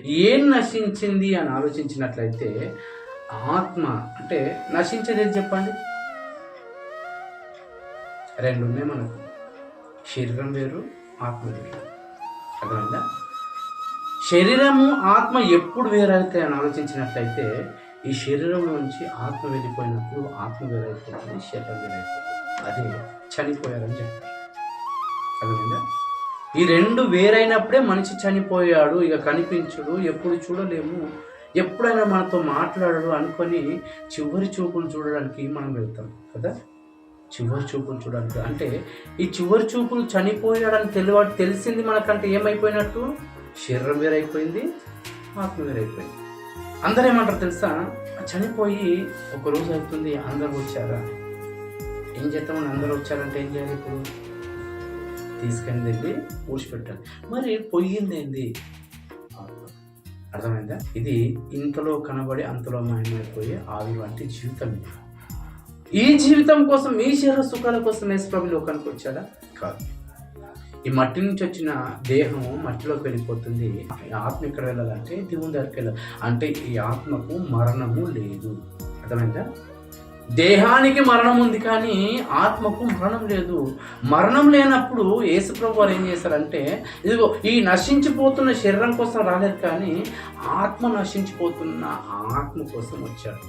ఏం నశించింది అని ఆలోచించినట్లయితే ఆత్మ అంటే నశించేది ఏది చెప్పండి? రెండు ఉన్నాయి మనకు, శరీరం వేరు, ఆత్మ వేరు. అర్థమైందా? శరీరము ఆత్మ ఎప్పుడు వేరైతే అని ఆలోచించినట్లయితే ఈ శరీరం నుంచి ఆత్మ వెళ్ళిపోయినప్పుడు ఆత్మ వేరైపోతుంది, శరీరం వేరైపోతుంది. అదే చనిపోయారని చెప్తారు. అర్థమైందా? ఈ రెండు వేరైనప్పుడే మనిషి చనిపోయాడు, ఇక కనిపించడు, ఎప్పుడు చూడలేము, ఎప్పుడైనా మనతో మాట్లాడడు అనుకొని చివరి చూపులు చూడడానికి మనం వెళ్తాం కదా. చివరి చూపులు చూడడానికి అంటే ఈ చివరి చూపులు చనిపోయాడని తెలిసింది మనకంటే ఏమైపోయినట్టు? శరీరం వేరైపోయింది, ఆత్మ వేరైపోయింది. అందరూ ఏమంటారు తెలుసా? చనిపోయి ఒకరోజు అవుతుంది, అందరూ వచ్చారా? ఏం చేద్దామని అందరూ వచ్చారంటే ఏం చేయాలి? ఇప్పుడు తీసుకొని వెళ్ళి ఊడ్చిపెట్టాలి. మరి పొయ్యింది ఏంది? అర్థమైందా? ఇది ఇంతలో కనబడి అంతలో మాయమైపోయే ఆవి వంటి జీవితం. ఈ జీవితం కోసం, మీ శరీర సుఖాల కోసం యేసు ప్రభువు లోకానికి వచ్చాడా? కాదు. ఈ మట్టి నుంచి వచ్చిన దేహము మట్టిలోకి వెళ్ళిపోతుంది. ఆత్మ ఎక్కడ వెళ్ళాలంటే దేవుని దగ్గరికి వెళ్ళాలి. అంటే ఈ ఆత్మకు మరణము లేదు. అర్థమైందా? దేహానికి మరణం ఉంది కానీ ఆత్మకు మరణం లేదు. మరణం లేనప్పుడు యేసుప్రభు వారు ఏం చేశారంటే, ఇదిగో ఈ నశించిపోతున్న శరీరం కోసం రాలేదు కానీ ఆత్మ నశించిపోతున్న ఆత్మ కోసం వచ్చారు.